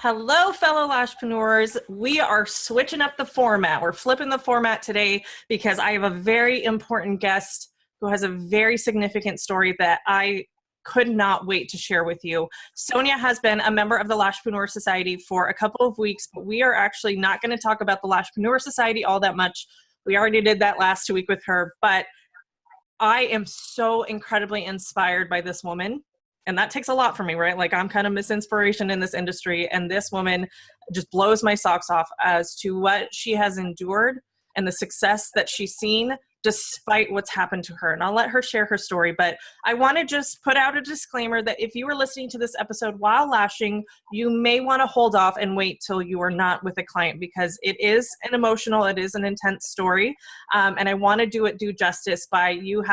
Hello, fellow Lashpreneurs. We are switching up the format. We're flipping the format today because I have a very important guest who has a very significant story that I could not wait to share with you. Sonia has been a member of the Lashpreneur Society for a couple of weeks, but we are actually not going to talk about the Lashpreneur Society all that much. We already did that last week with her, but I am so incredibly inspired by this woman. And that takes a lot for me, right? Like, I'm kind of Miss Inspiration in this industry. And this woman just blows my socks off as to what she has endured and the success that she's seen despite what's happened to her. And I'll let her share her story. But I want to just put out a disclaimer that if you are listening to this episode while lashing, you may want to hold off and wait till you are not with a client, because it is an emotional, it is an intense story. And I want to do it due justice by you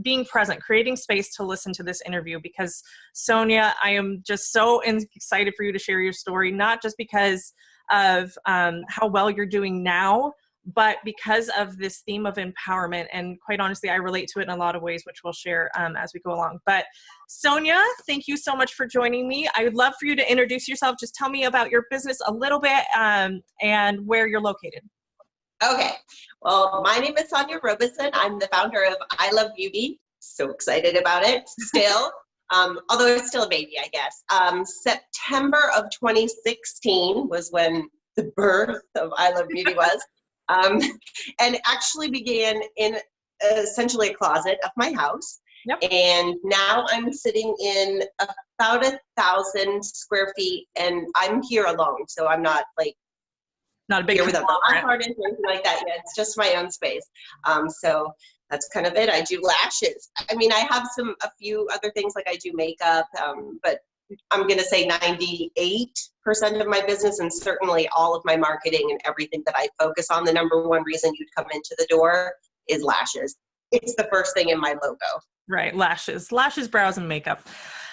being present, creating space to listen to this interview, because Sonia, I am just so excited for you to share your story, not just because of how well you're doing now, but because of this theme of empowerment. And quite honestly, I relate to it in a lot of ways, which we'll share as we go along. But Sonia, thank you so much for joining me. I would love for you to introduce yourself. Just tell me about your business a little bit and where you're located. Okay, well, my name is Sonia Robeson. I'm the founder of I Love Beauty. So excited about it still, although it's still a baby, I guess. September of 2016 was when the birth of I Love Beauty was, and actually began in essentially a closet of my house. Yep. And now I'm sitting in about 1,000 square feet, and I'm here alone, so I'm not like not a big without the apartment or anything like that. Yeah, it's just my own space. So that's kind of it. I do lashes. I mean, I have a few other things, like I do makeup, but I'm going to say 98% of my business, and certainly all of my marketing and everything that I focus on, the number one reason you'd come into the door is lashes. It's the first thing in my logo. Right. Lashes, brows, and makeup.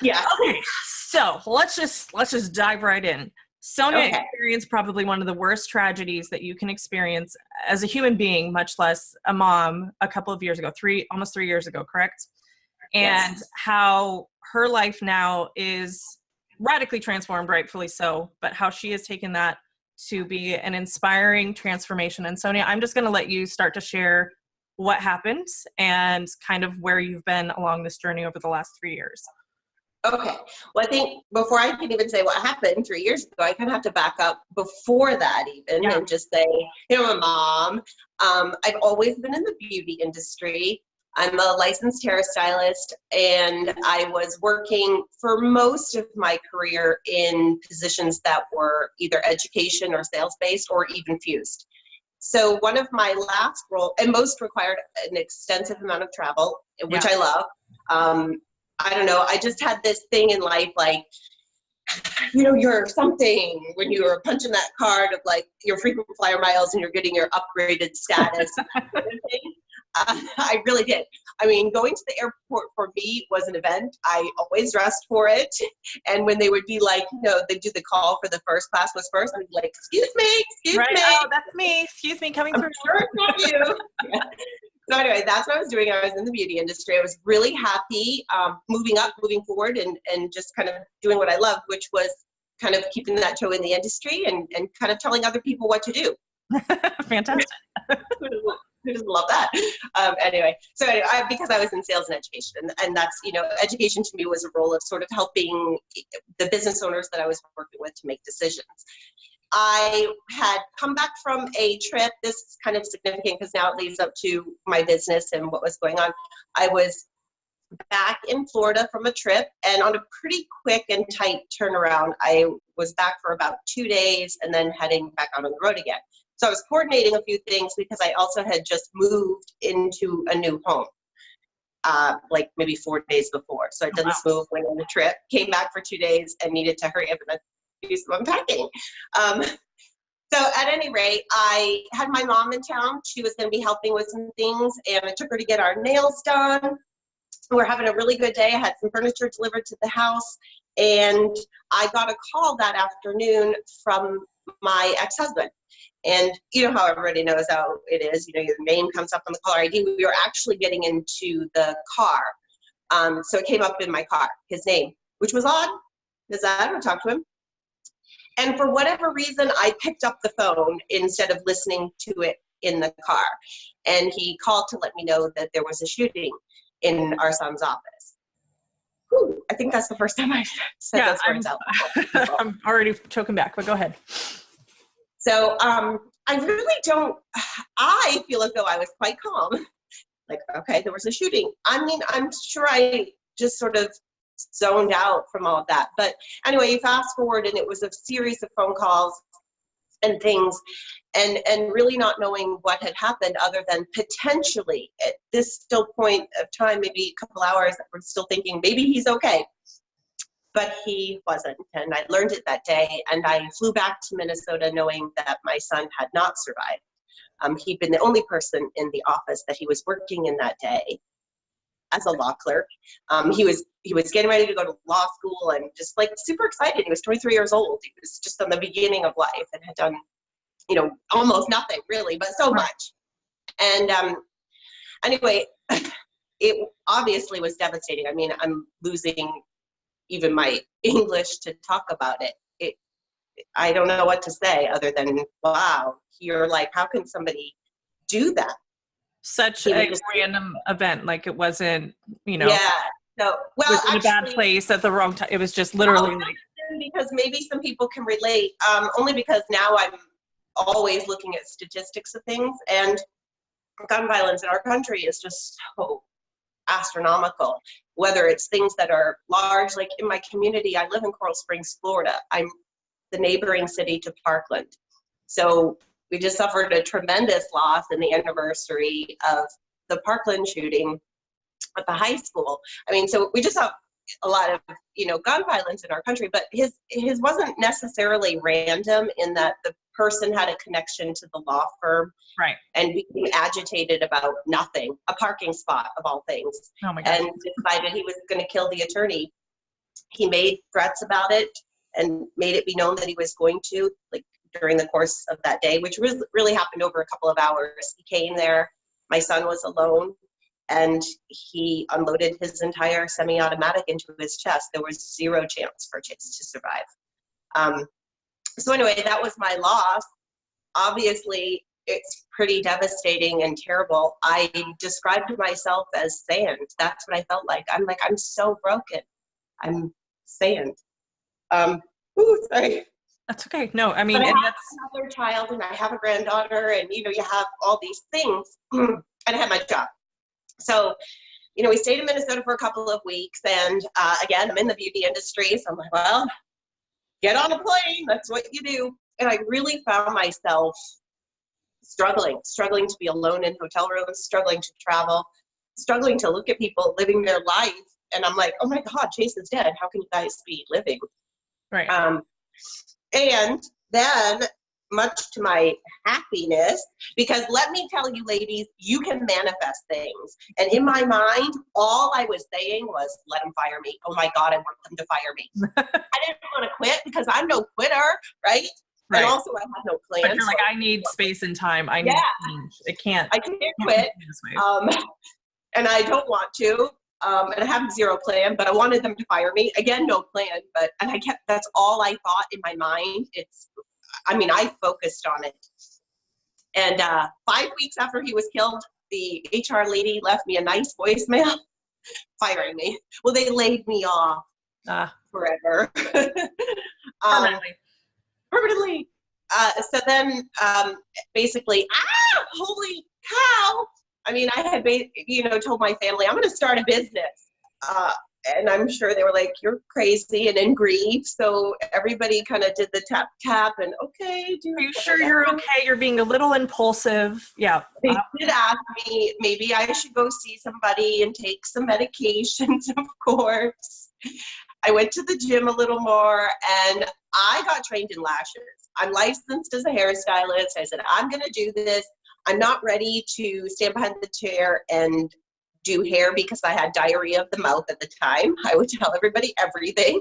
Yeah. Okay. So let's just dive right in. Sonia experienced probably one of the worst tragedies that you can experience as a human being, much less a mom, a couple of years ago, almost 3 years ago, correct? And Yes. How her life now is radically transformed, rightfully so, but how she has taken that to be an inspiring transformation. And Sonia, I'm just going to let you start to share what happened and kind of where you've been along this journey over the last 3 years. Okay. Well, I think before I can even say what happened 3 years ago, I kind of have to back up before that even and just say, I'm a mom. I've always been in the beauty industry. I'm a licensed hairstylist, and I was working for most of my career in positions that were either education or sales-based or even fused. So one of my last roles, and most required an extensive amount of travel, which I love. I don't know, I just had this thing in life, like, you're something when you're punching that card of like your frequent flyer miles and you're getting your upgraded status. I really did. I mean, going to the airport for me was an event. I always dressed for it. And when they would be like, they do the call for the first class was first, I'd be like, excuse me. Oh, that's me. Excuse me, coming through. Sure it's not you. Yeah. So anyway, that's what I was doing. I was in the beauty industry. I was really happy moving forward and just kind of doing what I loved, which was kind of keeping that toe in the industry and kind of telling other people what to do. Fantastic. Who doesn't love that? Anyway, because I was in sales and education, and that's, education to me was a role of sort of helping the business owners that I was working with to make decisions. I had come back from a trip. This is kind of significant because now it leads up to my business and what was going on. I was back in Florida from a trip, and on a pretty quick and tight turnaround, I was back for about 2 days and then heading back out on the road again. So I was coordinating a few things because I also had just moved into a new home, like maybe 4 days before. So I did this move, went on the trip, came back for 2 days, and needed to hurry up and do some unpacking. So at any rate, I had my mom in town. She was going to be helping with some things, and I took her to get our nails done. We're having a really good day. I had some furniture delivered to the house, and I got a call that afternoon from my ex-husband. And you know how everybody knows how it is. Your name comes up on the caller ID. We were actually getting into the car. So it came up in my car, his name, which was odd because I don't talk to him. And for whatever reason, I picked up the phone instead of listening to it in the car. And he called to let me know that there was a shooting in our son's office. Whew, I think that's the first time I said those words out loud. I'm already choking back, but go ahead. So I really don't, I feel as though I was quite calm. Like, okay, there was a shooting. I mean, I'm sure I just sort of zoned out from all of that. But anyway, you fast forward and it was a series of phone calls and things, and really not knowing what had happened other than potentially at this still point of time, maybe a couple hours, we're still thinking maybe he's okay. But he wasn't, and I learned it that day, and I flew back to Minnesota knowing that my son had not survived. He'd been the only person in the office that he was working in that day as a law clerk. He was getting ready to go to law school and just like super excited. He was 23 years old. He was just on the beginning of life and had done, almost nothing really, but so much. And anyway, it obviously was devastating. I mean, I'm losing even my English to talk about it. I don't know what to say other than, wow, you're like, how can somebody do that? Such a random event. Like it wasn't, Yeah. So, well, was in a bad place at the wrong time. It was just literally like. Because maybe some people can relate, only because now I'm always looking at statistics of things, and gun violence in our country is just so astronomical. Whether it's things that are large, like in my community, I live in Coral Springs, Florida. I'm the neighboring city to Parkland. So we just suffered a tremendous loss in the anniversary of the Parkland shooting at the high school. I mean, so we just have a lot of, gun violence in our country, but his wasn't necessarily random in that the person had a connection to the law firm. Right. And became agitated about nothing, a parking spot of all things. Oh my gosh. And decided he was going to kill the attorney. He made threats about it and made it be known that he was going to, like, during the course of that day, which really happened over a couple of hours. He came there, my son was alone, and he unloaded his entire semi-automatic into his chest. There was zero chance for Chase to survive. So anyway, that was my loss. Obviously, it's pretty devastating and terrible. I described myself as sand. That's what I felt like. I'm so broken. I'm sand. Sorry. That's okay. No, I mean, but I and have another child, and I have a granddaughter, and you have all these things, and I had my job. So, we stayed in Minnesota for a couple of weeks, and again, I'm in the beauty industry, so I'm like, well, get on a plane. That's what you do. And I really found myself struggling to be alone in hotel rooms, struggling to travel, struggling to look at people living their life. And I'm like, oh my God, Chase is dead. How can you guys be living? right. And then, much to my happiness, because let me tell you, ladies, you can manifest things. And in my mind, all I was saying was, let them fire me. Oh my God, I want them to fire me. I didn't want to quit because I'm no quitter, right? Right. And also I had no plans. But you're like, I need space and time. I need change. I can't quit. And I don't want to. And I have zero plan, but I wanted them to fire me. Again, no plan, and that's all I thought in my mind. I focused on it. And 5 weeks after he was killed, the HR lady left me a nice voicemail firing me. Well, they laid me off forever. Permanently. So then basically, holy cow. I mean, I had, told my family, I'm going to start a business. And I'm sure they were like, you're crazy and in grief. So everybody kind of did the tap, tap and okay. Are you sure you're okay? You're being a little impulsive. Yeah. They did ask me, maybe I should go see somebody and take some medications, of course. I went to the gym a little more, and I got trained in lashes. I'm licensed as a hairstylist. I said, I'm going to do this. I'm not ready to stand behind the chair and do hair because I had diarrhea of the mouth at the time. I would tell everybody everything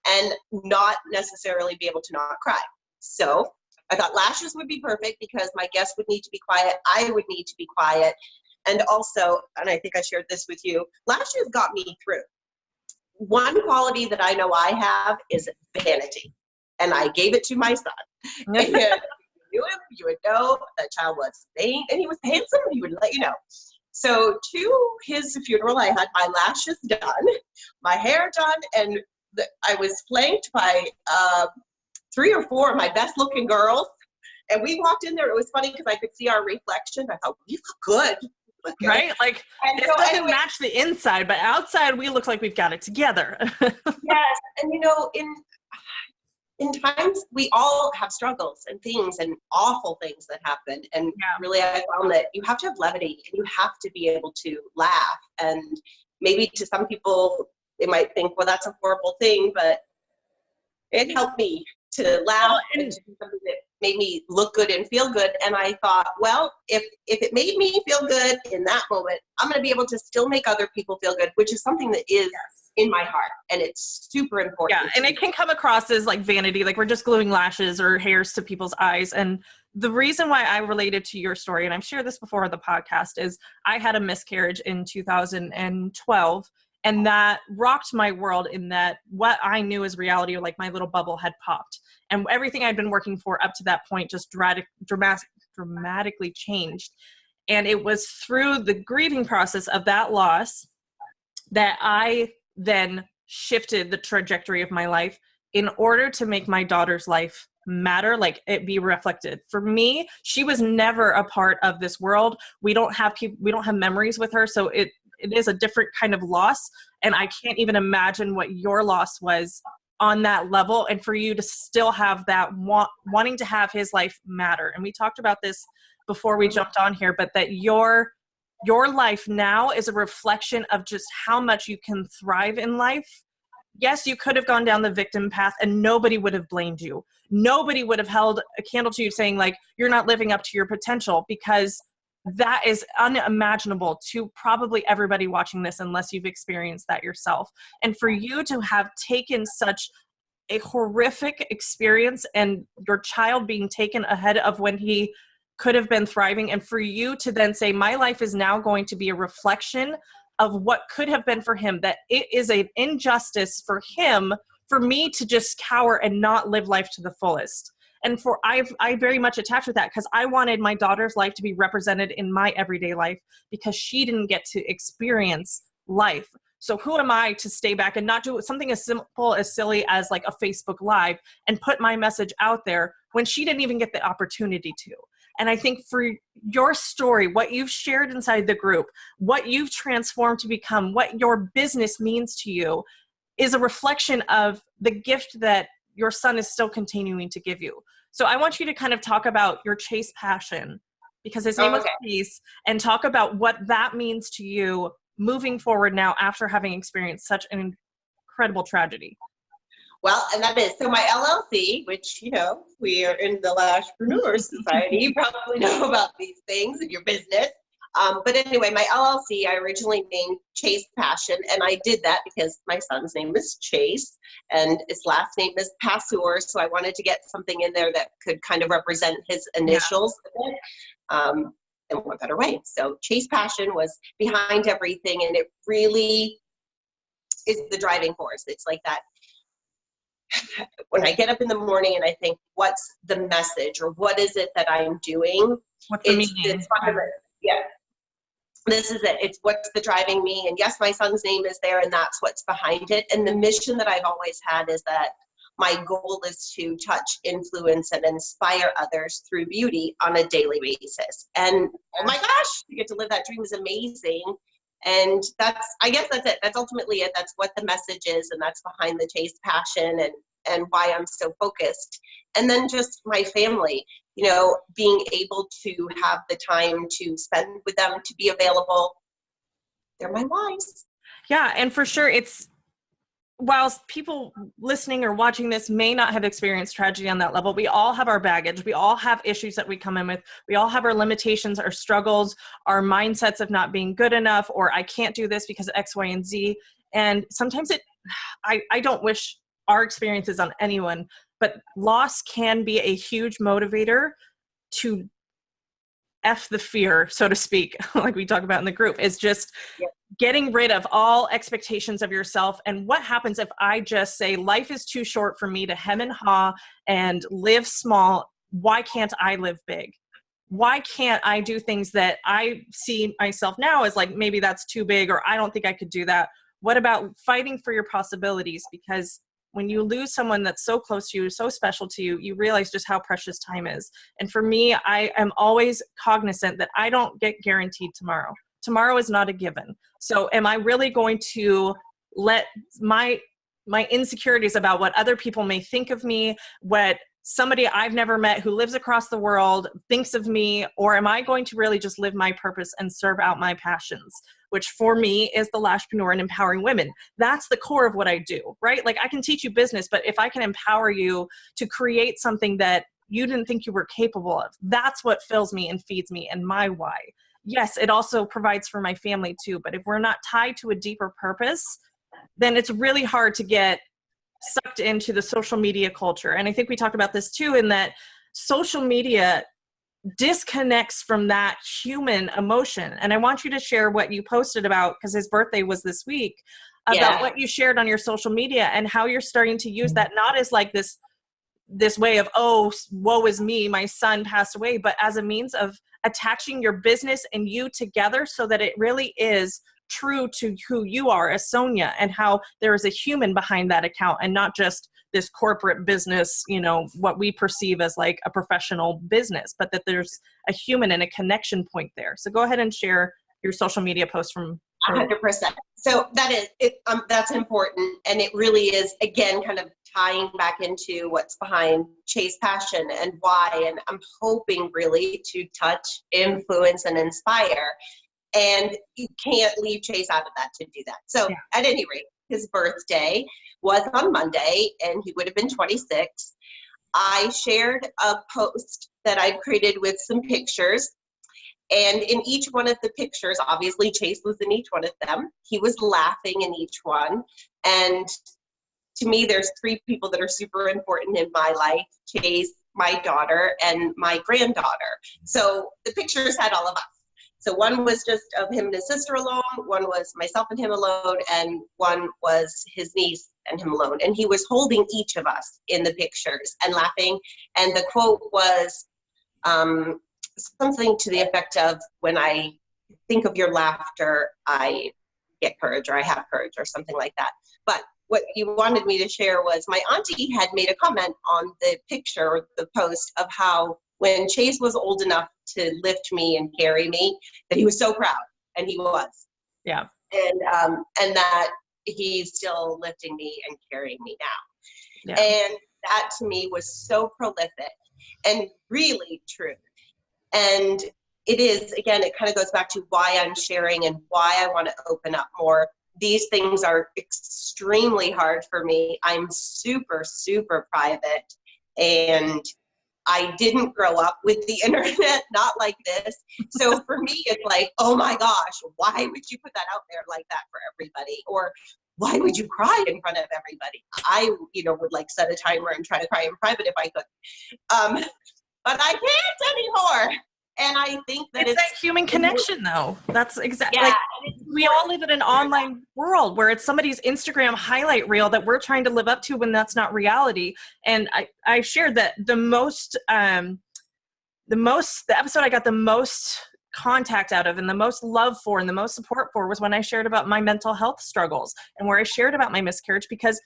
and not necessarily be able to not cry. So I thought lashes would be perfect because my guests would need to be quiet. I would need to be quiet. And also, and I think I shared this with you, lashes got me through. One quality that I know I have is vanity. and I gave it to my son. And if you knew him, you would know that child was vain, and he was handsome, and he would let you know. So to his funeral, I had my lashes done, my hair done, and I was flanked by 3 or 4 of my best looking girls. And we walked in there. It was funny because I could see our reflection. I thought, we look good. Right? Like, and it so doesn't match the inside, but outside we look like we've got it together. Yes. And you know, in times we all have struggles and things and awful things that happen. And really I found that you have to have levity, and you have to be able to laugh. And maybe to some people they might think, well, that's a horrible thing, but it helped me to laugh and to do something that made me look good and feel good. And I thought, well, if it made me feel good in that moment, I'm going to be able to still make other people feel good, which is something that is in my heart, and it's super important. Yeah, and it can come across as like vanity, like we're just gluing lashes or hairs to people's eyes. And the reason why I related to your story, and I've shared this before on the podcast, is I had a miscarriage in 2012. And that rocked my world in that what I knew as reality, like my little bubble had popped. And everything I'd been working for up to that point just dramatically changed. And it was through the grieving process of that loss that I then shifted the trajectory of my life in order to make my daughter's life matter, like it be reflected. For me, she was never a part of this world. We don't have memories with her. So it is a different kind of loss. And I can't even imagine what your loss was on that level. And for you to still have that wanting to have his life matter. And we talked about this before we jumped on here, but that your life now is a reflection of just how much you can thrive in life. Yes, you could have gone down the victim path and nobody would have blamed you. Nobody would have held a candle to you saying like, you're not living up to your potential, because that is unimaginable to probably everybody watching this unless you've experienced that yourself. And for you to have taken such a horrific experience and your child being taken ahead of when he could have been thriving, and for you to then say, my life is now going to be a reflection of what could have been for him, that it is an injustice for him, for me to just cower and not live life to the fullest. And I very much attached with that because I wanted my daughter's life to be represented in my everyday life because she didn't get to experience life. So who am I to stay back and not do something as simple as silly as like a Facebook Live and put my message out there when she didn't even get the opportunity to? And I think for your story, what you've shared inside the group, what you've transformed to become, what your business means to you is a reflection of the gift that your son is still continuing to give you. So I want you to kind of talk about your Chase passion, because his name was Chase, and talk about what that means to you moving forward now after having experienced such an incredible tragedy. Well, and that is, so my LLC, which, you know, we are in the Lashpreneur Society, you probably know about these things in your business. But anyway, my LLC, I originally named Chase Passion, and I did that because my son's name is Chase, and his last name is Passeur, so I wanted to get something in there that could kind of represent his initials. And what better way? So Chase Passion was behind everything, and it really is the driving force. It's like that. When I get up in the morning and I think, what's the message, or what is it that I'm doing? What's the meaning? Yeah. This is it. It's what's the driving me. And yes, my son's name is there, and that's what's behind it. And the mission that I've always had is that my goal is to touch, influence, and inspire others through beauty on a daily basis. And oh my gosh, to get to live that dream is amazing. And I guess that's it. That's ultimately it. That's what the message is. And that's behind the Chase Passion and why I'm so focused. And then just my family, you know, being able to have the time to spend with them, to be available. They're my whys. Yeah. And for sure, whilst people listening or watching this may not have experienced tragedy on that level, we all have our baggage. We all have issues that we come in with. We all have our limitations, our struggles, our mindsets of not being good enough, or I can't do this because of X, Y, and Z. And sometimes I don't wish our experiences on anyone, but loss can be a huge motivator to F the fear, so to speak, like we talk about in the group. It's just getting rid of all expectations of yourself. And what happens if I just say, life is too short for me to hem and haw and live small? Why can't I live big? Why can't I do things that I see myself now as like, maybe that's too big, or I don't think I could do that? What about fighting for your possibilities? Because when you lose someone that's so close to you, so special to you, you realize just how precious time is. And for me, I am always cognizant that I don't get guaranteed tomorrow. Tomorrow is not a given. So am I really going to let my insecurities about what other people may think of me, what somebody I've never met who lives across the world thinks of me, or am I going to really just live my purpose and serve out my passions, which for me is the Lashpreneur and empowering women? That's the core of what I do, right? Like, I can teach you business, but if I can empower you to create something that you didn't think you were capable of, that's what fills me and feeds me and my why. Yes, it also provides for my family too, but if we're not tied to a deeper purpose, then it's really hard to get sucked into the social media culture. And I think we talked about this too, in that social media disconnects from that human emotion. And I want you to share what you posted about, because his birthday was this week, about what you shared on your social media and how you're starting to use that not as like this way of, oh, woe is me, my son passed away, but as a means of attaching your business and you together so that it really is true to who you are as Sonia, and how there is a human behind that account and not just this corporate business, you know, what we perceive as like a professional business, but that there's a human and a connection point there. So go ahead and share your social media post from 100%. So that is it. That's important, and it really is, again, kind of tying back into what's behind Chase Passion and why. And I'm hoping really to touch, influence, and inspire. And you can't leave Chase out of that to do that. So at any rate, his birthday was on Monday, and he would have been 26. I shared a post that I'd created with some pictures. And in each one of the pictures, obviously Chase was in each one of them. He was laughing in each one. And to me, there's three people that are super important in my life: Chase, my daughter, and my granddaughter. So the pictures had all of us. So one was just of him and his sister alone, one was myself and him alone, and one was his niece and him alone. And he was holding each of us in the pictures and laughing. And the quote was something to the effect of, when I think of your laughter, I get courage, or I have courage, or something like that. But what you wanted me to share was, my auntie had made a comment on the picture or the post of how when Chase was old enough to lift me and carry me, that he was so proud, and he was. Yeah. And that he's still lifting me and carrying me now. Yeah. And that to me was so prolific and really true. And it is, again, it kind of goes back to why I'm sharing and why I want to open up more. These things are extremely hard for me. I'm super, super private, and I didn't grow up with the internet, not like this. So for me, it's like, oh my gosh, why would you put that out there like that for everybody? Or why would you cry in front of everybody? I, would like set a timer and try to cry in private if I could. But I can't anymore. And I think that it's that human connection, though. That's exactly, like, we all live in an online world where it's somebody's Instagram highlight reel that we're trying to live up to when that's not reality. And I shared that the episode I got the most contact out of and the most love for and the most support for was when I shared about my mental health struggles, and where I shared about my miscarriage, because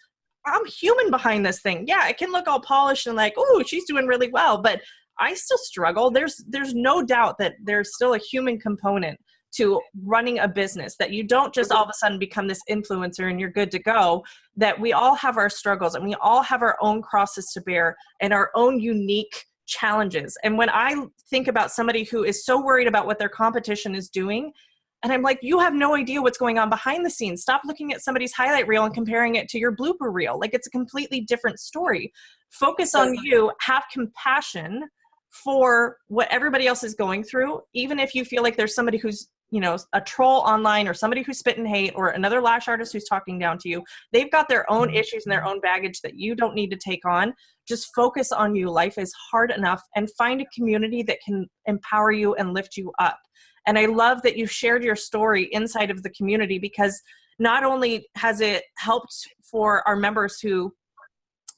I'm human behind this thing. Yeah, it can look all polished and like, oh, she's doing really well, but I still struggle. There's no doubt that there's still a human component to running a business, that you don't just all of a sudden become this influencer and you're good to go, that we all have our struggles and we all have our own crosses to bear and our own unique challenges. And when I think about somebody who is so worried about what their competition is doing, and I'm like, you have no idea what's going on behind the scenes. Stop looking at somebody's highlight reel and comparing it to your blooper reel. Like, it's a completely different story. Focus on you, have compassion for what everybody else is going through. Even if you feel like there's somebody who's, a troll online, or somebody who's spitting hate, or another lash artist who's talking down to you, they've got their own issues and their own baggage that you don't need to take on. Just focus on you. Life is hard enough, and find a community that can empower you and lift you up. And I love that you shared your story inside of the community, because not only has it helped for our members who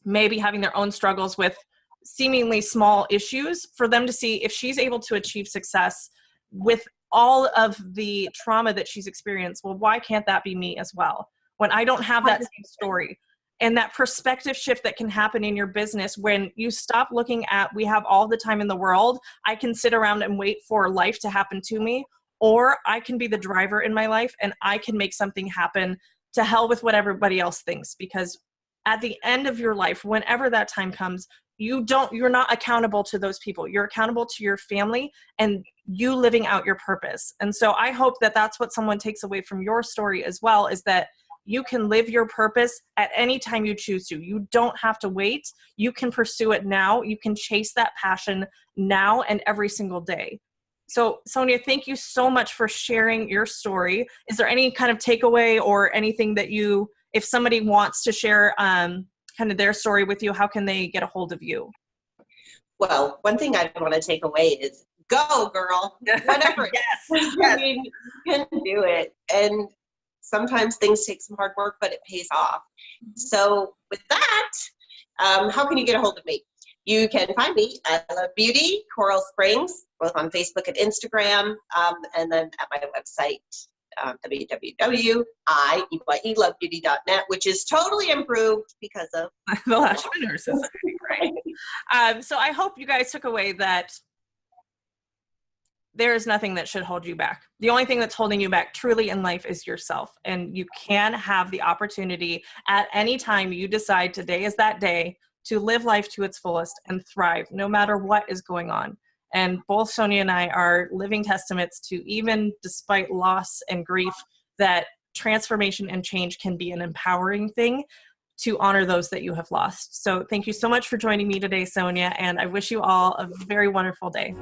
may be having their own struggles with seemingly small issues, for them to see if she's able to achieve success with all of the trauma that she's experienced, well, why can't that be me as well? When I don't have that same story. And that perspective shift that can happen in your business when you stop looking at, we have all the time in the world, I can sit around and wait for life to happen to me, or I can be the driver in my life and I can make something happen. To hell with what everybody else thinks, because at the end of your life, whenever that time comes, you're not accountable to those people. You're accountable to your family and you living out your purpose. And so I hope that that's what someone takes away from your story as well, is that you can live your purpose at any time you choose to. You don't have to wait. You can pursue it now. You can chase that passion now and every single day. So Sonia, thank you so much for sharing your story. Is there any kind of takeaway or anything that if somebody wants to share kind of their story with you, how can they get a hold of you? Well, one thing I want to take away is go, girl. Whatever. Yes. I mean, you can do it. And sometimes things take some hard work, but it pays off. So with that, how can you get a hold of me? You can find me at Love Beauty, Coral Springs, both on Facebook and Instagram, and then at my website, www.ieyelovebeauty.net, which is totally improved because of the Entrepreneur Society, right? So I hope you guys took away that there is nothing that should hold you back. The only thing that's holding you back truly in life is yourself. And you can have the opportunity at any time you decide today is that day to live life to its fullest and thrive no matter what is going on. And both Sonia and I are living testaments to, even despite loss and grief, that transformation and change can be an empowering thing to honor those that you have lost. So thank you so much for joining me today, Sonia, and I wish you all a very wonderful day.